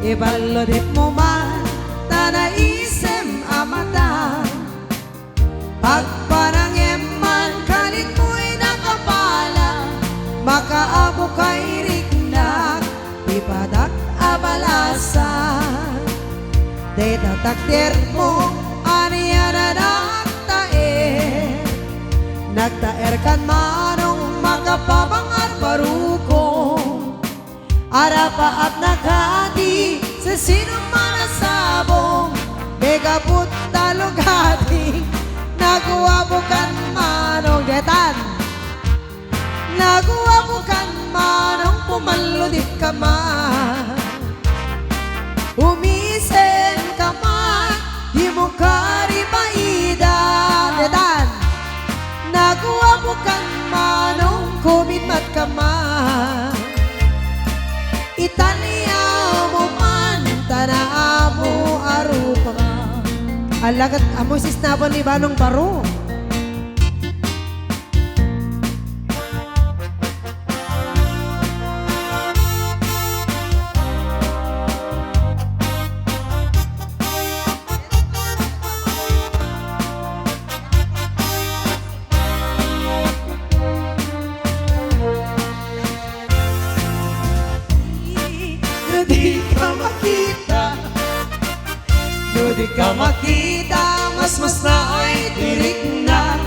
Ibalodit mo man tanaisem amatan pagpanangem man kalit mo'y nakapala makaabo kay riknak ipadak abalasan data takdir mo aniya na nagtaer kan manong makapabangar barukong arapa at nakati sa sinong manasabong megaput talugati naguwabukan manong detan naguwabukan manong pumaludit ka man umisen ka man di mo karibaida detan naguwabukan manong kumitmat ka man Italia mo man tanaa mo arupa alagat amo sisnabon ni Banong Baro di ka makita mas na ay tirik na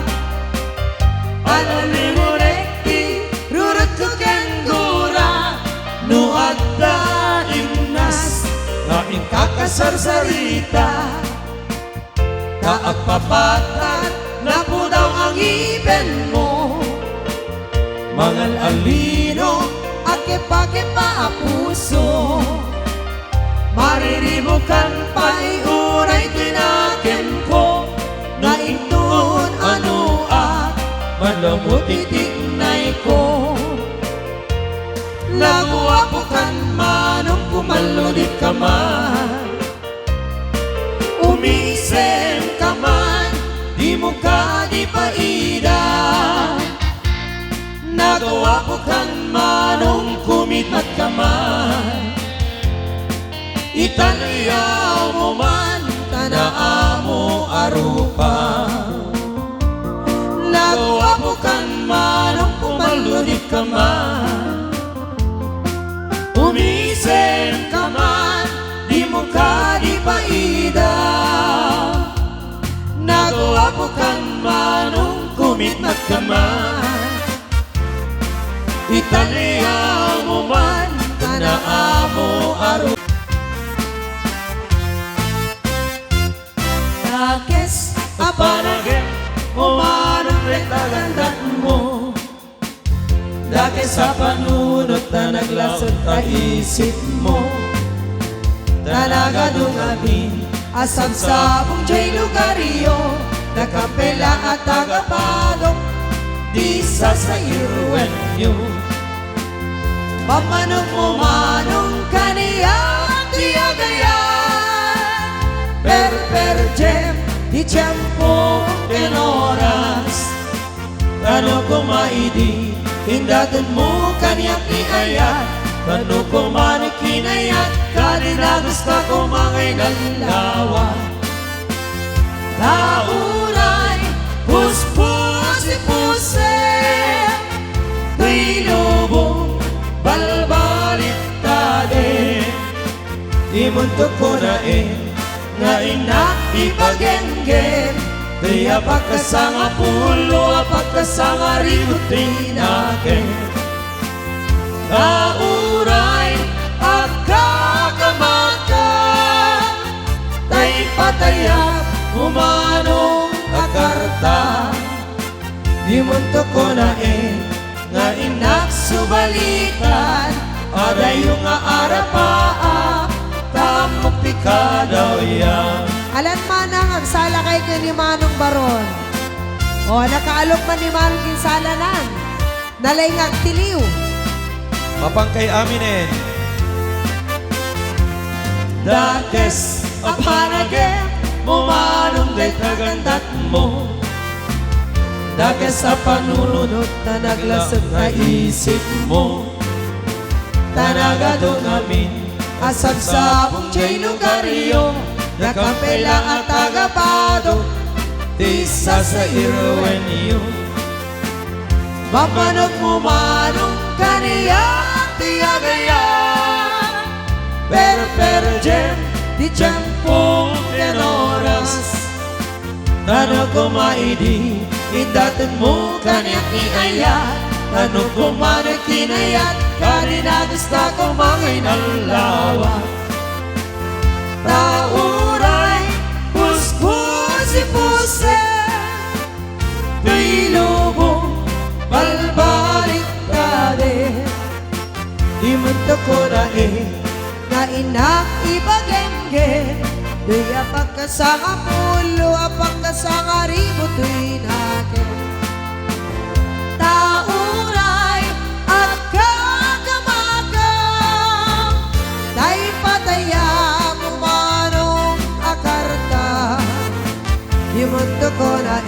alali mo rekti rurut ko kendura nuagda imnas laing kakasarsarita taag papatat na po daw ang iben mo mangal alino at kepa-kepa puso mariribukan pa'y uray tinakin ko na ituon ano at malamutitinay ko naguwapukan manong kumalunit ka man umisen ka man di mo ka di paida naguwapukan manong kumitmat ka man Italia mo man, tanaa mo arupa naguwapukan manong pumalunit ka man umisen ka man, di mo ka di paida naguwapukan manong kumitmat ka man Italia mo man, tanaa mo arupa Dakes apanagem umanong retagandat mo Dakes sa panunot na naglasot na isip mo Talaga dungamin asam sabong jay lugario Nakapela at tagapadong di sa sayuan nyo Pamanong umanong kaniya tiyagayan Per jem di tiempo en oras Kano kumaidi Hindatan mo kanyak ni ayat Kano kumanikinayat Kalinagos ka kumangay galawa Lauray Puspusipuse Tuy lubong Balbaliktade Di muntok ko na nga inak ipagenggen di apagkasanga pulo apagkasanga ributin akin kauray agkakamaka tay patayat umanong akarta di muntok ko na nga inak subalikan aday yung arapaa tamok pikadaw yan alam manang agsala kay ni Manong Baron o nakaalok man ni Manong kinsala nan nalay nga tiliw mapangkay aminen Dakes apanage mo Manong day tagandat mo Dakes sa panunod na naglasot na isip mo Tanagado namin asab sabong jay lugario, nakampela at agapado, Tisa sa irawen niyo. mapanog mo manong kaniya tiyagaya. Pero jen, di tiyampong oras, Tano ko maidi, indatun mo kanyang iayat. ano ko man ay kinayat, kanina gusto ko mga inalawa. Tauray, puspusi-puse, tuy lubong, balbalik dade. Di munto ko na na inak ibagenge, tuy apak ka sa kapulo, apak ka sa karibo, tuy nakin. Tauray at kagamagang, tay pataya mo manong akarta. Di mundo ko na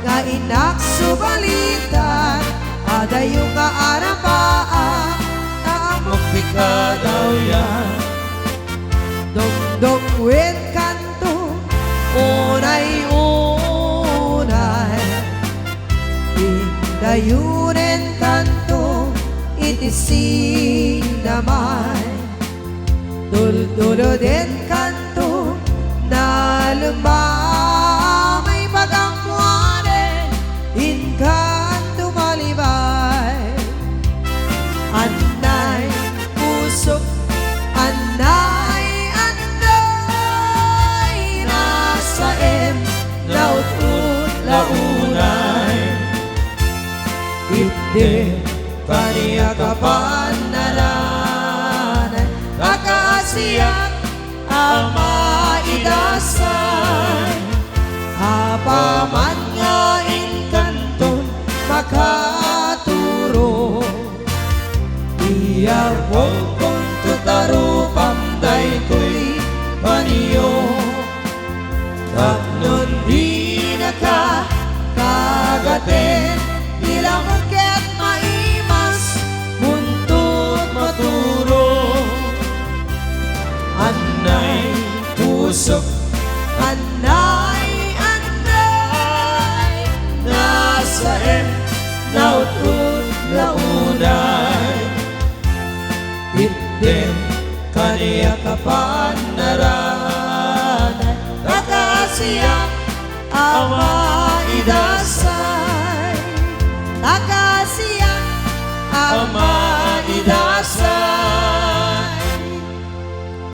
nga inak subalitan, adayo ka arapaa, taamok Pika daw yan. dong wet kanto, unay-unay. Dayunen kanto, itisin damay. Duldulo din kanto, na lumamay pagangwanen, in kanto malibay. Anay, pusok, anay, anay, nasa laut-ut, launay. Hindi kaniya kapanaran, kakasiyak ama idasay. Apaman nga inkanton makaturo, iya kong tutarupam day ko'y paniyo. Tapnon di naka kagatin, ilang ket maimas, buntut maturo. Anay, pusok, Anay, anay, nasa laut-ut, launay. itim, Kaniya kapanaran, kakasiyak ama idasay. Kakasiyak ama